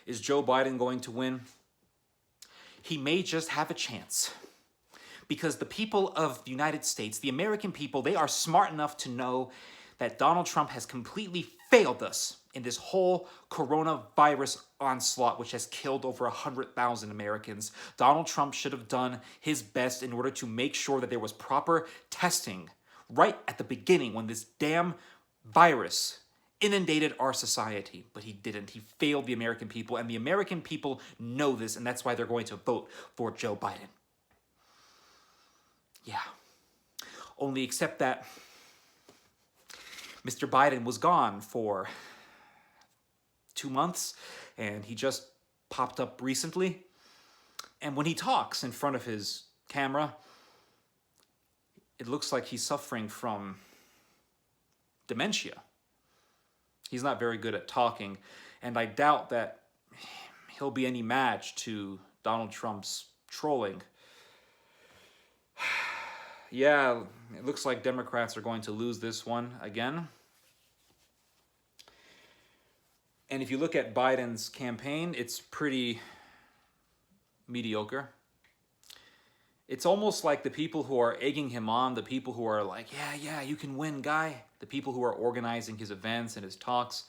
Is Joe Biden going to win? He may just have a chance. Because the people of the United States, the American people, they are smart enough to know that Donald Trump has completely failed us in this whole coronavirus onslaught, which has killed over 100,000 Americans. Donald Trump should have done his best in order to make sure that there was proper testing right at the beginning when this damn virus inundated our society, but he didn't. He failed the American people, and the American people know this, and that's why they're going to vote for Joe Biden. Yeah. Only except that Mr. Biden was gone for 2 months, and he just popped up recently. And when he talks in front of his camera, it looks like he's suffering from dementia. He's not very good at talking, and I doubt that he'll be any match to Donald Trump's trolling. Yeah, it looks like Democrats are going to lose this one again. And if you look at Biden's campaign, it's pretty mediocre. It's almost like the people who are egging him on, the people who are like, yeah, you can win, guy, the people who are organizing his events and his talks,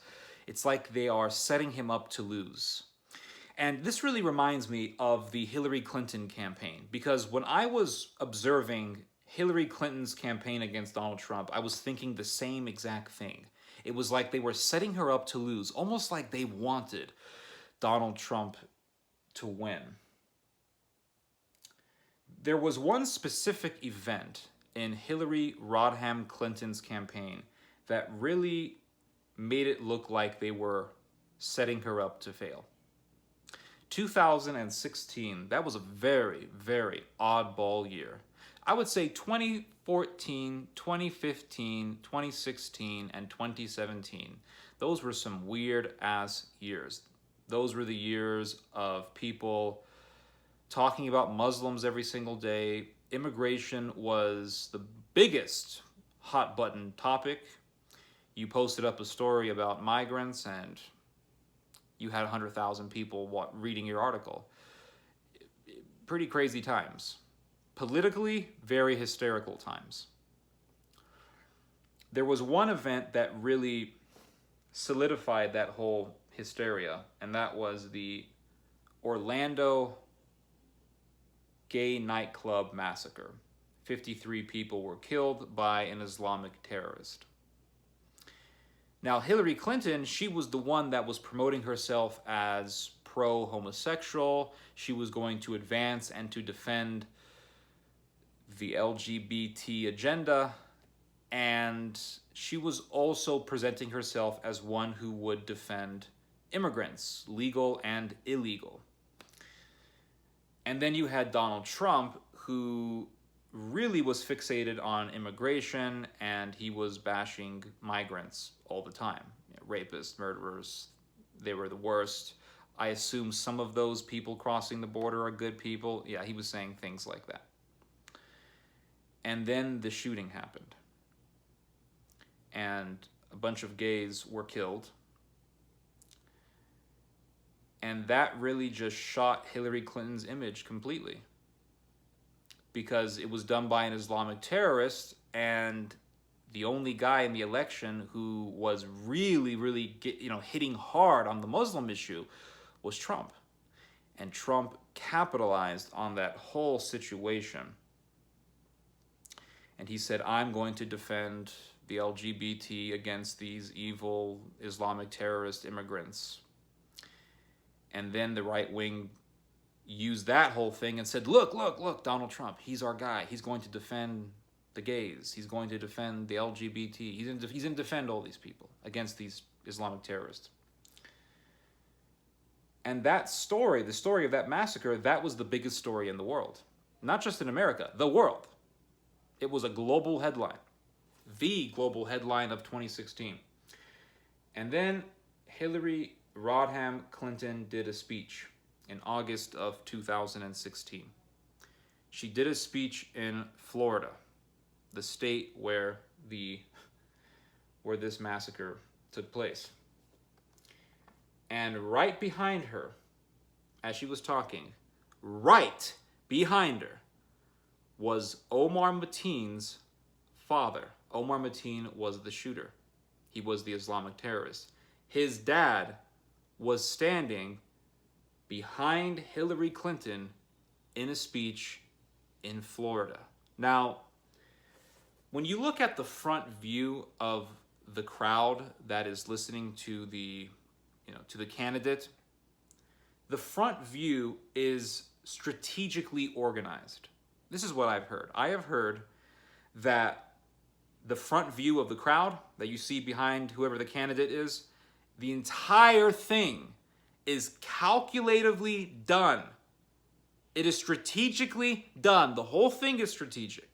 it's like they are setting him up to lose. And this really reminds me of the Hillary Clinton campaign, because when I was observing Hillary Clinton's campaign against Donald Trump, I was thinking the same exact thing. It was like they were setting her up to lose, almost like they wanted Donald Trump to win. There was one specific event in Hillary Rodham Clinton's campaign that really made it look like they were setting her up to fail. 2016, that was a very, very oddball year. I would say 2014, 2015, 2016, and 2017. Those were some weird ass years. Those were the years of people talking about Muslims every single day. Immigration was the biggest hot button topic. You posted up a story about migrants and you had 100,000 people reading your article. Pretty crazy times. Politically, very hysterical times. There was one event that really solidified that whole hysteria, and that was the Orlando gay nightclub massacre. 53 people were killed by an Islamic terrorist. Now, Hillary Clinton, she was the one that was promoting herself as pro-homosexual. She was going to advance and to defend the LGBT agenda, and she was also presenting herself as one who would defend immigrants, legal and illegal. And then you had Donald Trump, who really was fixated on immigration, and he was bashing migrants all the time. Rapists, murderers, they were the worst. I assume some of those people crossing the border are good people. Yeah, he was saying things like that. And then the shooting happened. And a bunch of gays were killed. And that really just shot Hillary Clinton's image completely. Because it was done by an Islamic terrorist, and the only guy in the election who was really hitting hard on the Muslim issue was Trump. And Trump capitalized on that whole situation. And he said, I'm going to defend the LGBT against these evil Islamic terrorist immigrants. And then the right wing used that whole thing and said, look, Donald Trump, he's our guy. He's going to defend the gays. He's going to defend the LGBT. He's going to defend all these people against these Islamic terrorists. And that story, the story of that massacre, that was the biggest story in the world. Not just in America, the world. It was a global headline. The global headline of 2016. And then Hillary Rodham Clinton did a speech in August of 2016. She did a speech in Florida, the state where this massacre took place. And right behind her, as she was talking, right behind her, was Omar Mateen's father. Omar Mateen was the shooter. He was the Islamic terrorist. His dad was standing behind Hillary Clinton in a speech in Florida. Now, when you look at the front view of the crowd that is listening to the candidate, the front view is strategically organized. This is what I've heard. I have heard that the front view of the crowd that you see behind whoever the candidate is, the entire thing is calculatively done. It is strategically done. The whole thing is strategic.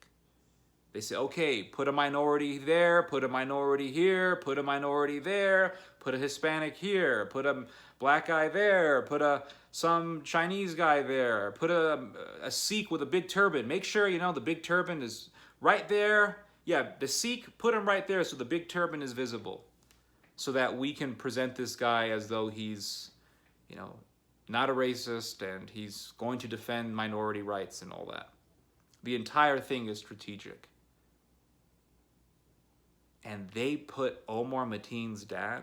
They say, okay, put a minority there, put a minority here, put a minority there, put a Hispanic here, put a black guy there, put some Chinese guy there, put a Sikh with a big turban. Make sure, the big turban is right there. Yeah, the Sikh, put him right there so the big turban is visible, so that we can present this guy as though he's, not a racist and he's going to defend minority rights and all that. The entire thing is strategic. And they put Omar Mateen's dad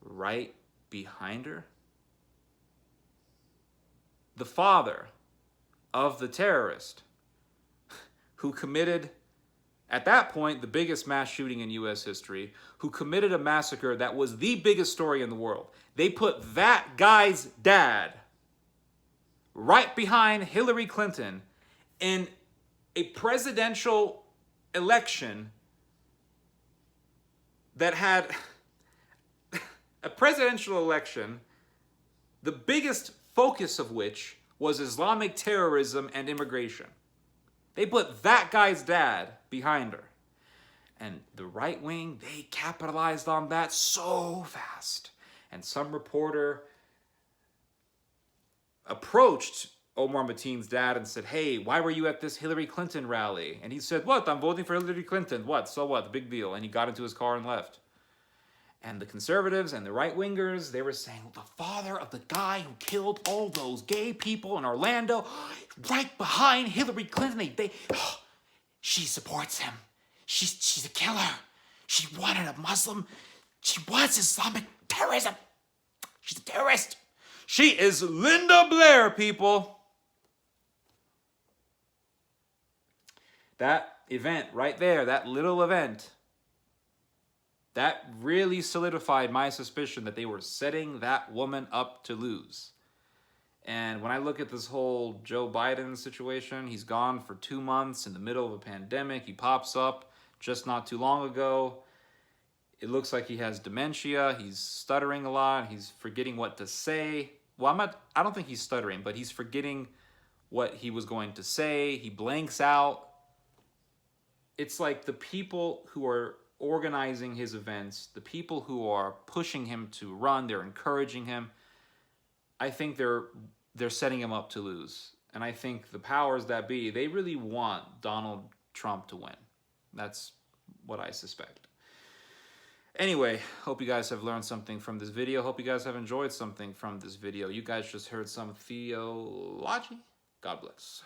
right behind her. The father of the terrorist who committed, at that point, the biggest mass shooting in U.S. history, who committed a massacre that was the biggest story in the world. They put that guy's dad right behind Hillary Clinton in a presidential election that had a presidential election, the biggest focus of which was Islamic terrorism and immigration. They put that guy's dad behind her. And the right wing, they capitalized on that so fast. And some reporter approached Omar Mateen's dad and said, hey, why were you at this Hillary Clinton rally? And he said, what? I'm voting for Hillary Clinton. What? So what? The big deal. And he got into his car and left. And the conservatives and the right-wingers, they were saying, the father of the guy who killed all those gay people in Orlando, right behind Hillary Clinton, she supports him. She's a killer. She wanted a Muslim. She wants Islamic terrorism. She's a terrorist. She is Linda Blair, people. That event right there, that little event, that really solidified my suspicion that they were setting that woman up to lose. And when I look at this whole Joe Biden situation, he's gone for 2 months in the middle of a pandemic. He pops up just not too long ago. It looks like he has dementia. He's stuttering a lot. He's forgetting what to say. Well, I don't think he's stuttering, but he's forgetting what he was going to say. He blanks out. It's like the people who are organizing his events, the people who are pushing him to run, they're encouraging him. I think they're setting him up to lose. And I think the powers that be, they really want Donald Trump to win. That's what I suspect. Anyway, hope you guys have learned something from this video. Hope you guys have enjoyed something from this video. You guys just heard some theology. God bless.